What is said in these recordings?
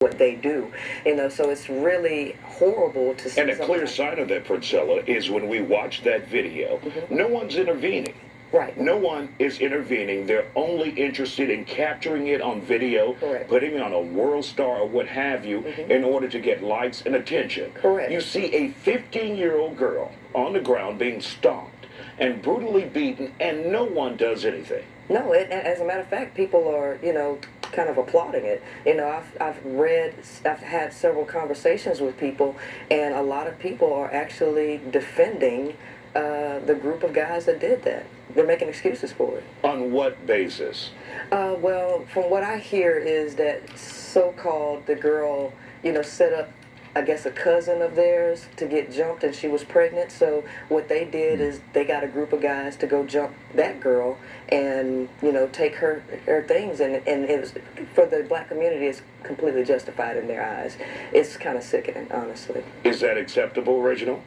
what they do, so it's really horrible to see. And a clear sign of that, Princella, is when we watch that video, no one's intervening. Right. No one is intervening. They're only interested in capturing it on video, Correct. putting it on a world star or what have you, in order to get likes and attention. Correct. You see a 15-year-old girl on the ground being stomped and brutally beaten, and no one does anything. No, as a matter of fact, people are, kind of applauding it. I've had several conversations with people, and a lot of people are actually defending the group of guys that did that. They're making excuses for it. On what basis? Well, from what I hear is that so-called the girl, set up, I guess, a cousin of theirs to get jumped, and she was pregnant. So what they did is they got a group of guys to go jump that girl and, take her things. And it was, for the black community, it's completely justified in their eyes. It's kind of sickening, honestly. Is that acceptable, Reginald?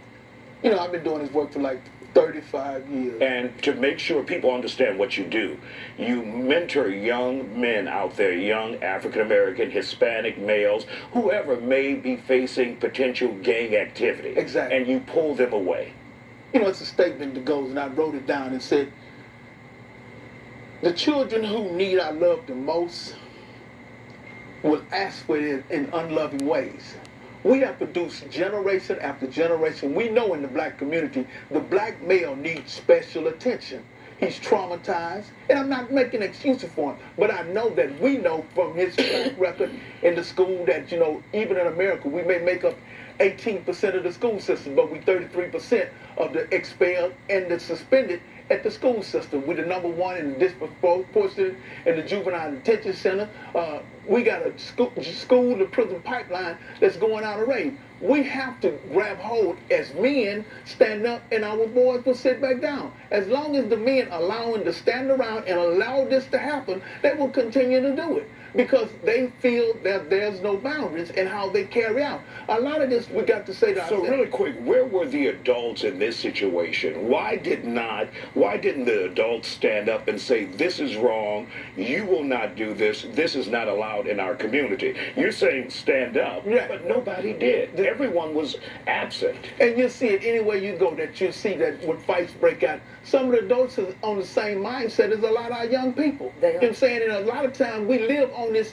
I've been doing this work for like 35 years. And to make sure people understand what you do, you mentor young men out there, young African-American, Hispanic males, whoever may be facing potential gang activity. Exactly. And you pull them away. It's a statement that goes, and I wrote it down and said, the children who need our love the most will ask for it in unloving ways. We have produced generation after generation. We know in the black community, the black male needs special attention. He's traumatized, and I'm not making excuses for him, but I know that we know from his track record in the school that, even in America, we may make up 18% of the school system, but we 33% of the expelled and the suspended at the school system. We're the #1 in the disproportionate in the juvenile detention center. We got a school to prison pipeline that's going out of range. We have to grab hold as men, stand up, and our boys will sit back down. As long as the men allowing to stand around and allow this to happen, they will continue to do it because they feel that there's no boundaries in how they carry out. A lot of this we got to say to ourselves. So really quick, where were the adults in this situation? Why didn't the adults stand up and say, this is wrong, you will not do this is not allowed in our community? You're saying stand up, yeah, but nobody did. Everyone was absent. And you see it anywhere you go, that you see that when fights break out, some of the adults are on the same mindset as a lot of our young people. You know what I'm saying? And a lot of times we live on this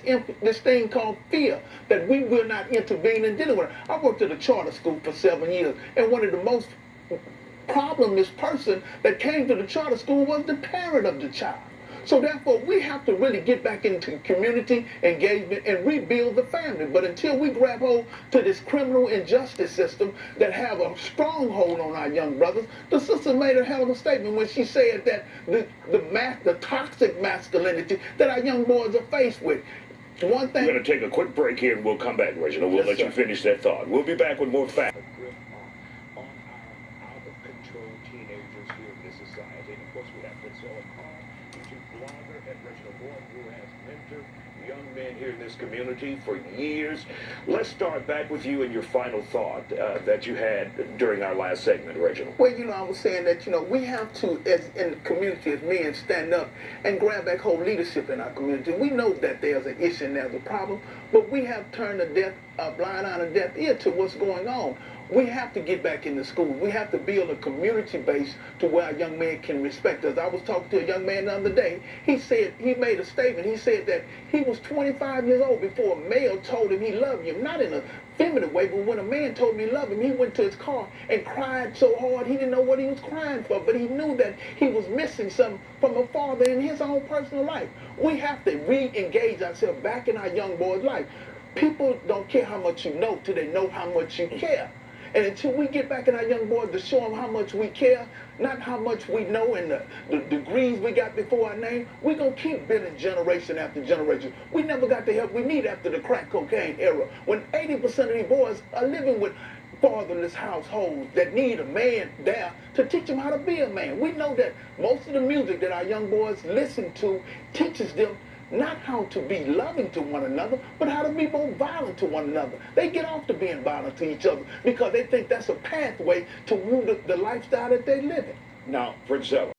thing called fear that we will not intervene in dealing with it. I worked at a charter school for 7 years, and one of the most problemless person that came to the charter school was the parent of the child. So therefore, we have to really get back into community engagement and rebuild the family. But until we grab hold to this criminal injustice system that have a stronghold on our young brothers, the sister made a hell of a statement when she said that the toxic masculinity that our young boys are faced with. One thing. We're going to take a quick break here, and we'll come back, Reginald. We'll let you finish that thought. We'll be back with more facts. On our out-of-control teenagers here in this society. And of course, we have Princella Carr, YouTube blogger, and Reginald Boyd, who has mentored young men here in this community for years. Let's start back with you and your final thought that you had during our last segment, Reginald. Well, I was saying that, we have to, as in the community, as men, stand up and grab back hold leadership in our community. We know that there's an issue and there's a problem, but we have turned a blind eye and a deaf ear to what's going on. We have to get back in the school. We have to build a community base to where our young men can respect us. I was talking to a young man the other day. He made a statement. He said that he was 25 years old before a male told him he loved him. Not in a feminine way, but when a man told him he loved him, he went to his car and cried so hard he didn't know what he was crying for, but he knew that he was missing something from a father in his own personal life. We have to re-engage ourselves back in our young boys' life. People don't care how much you know till they know how much you care. And until we get back in our young boys to show them how much we care, not how much we know and the degrees we got before our name, we're going to keep building generation after generation. We never got the help we need after the crack cocaine era, when 80% of these boys are living with fatherless households that need a man there to teach them how to be a man. We know that most of the music that our young boys listen to teaches them not how to be loving to one another, but how to be more violent to one another. They get off to being violent to each other because they think that's a pathway to the lifestyle that they live in. Now, Princella,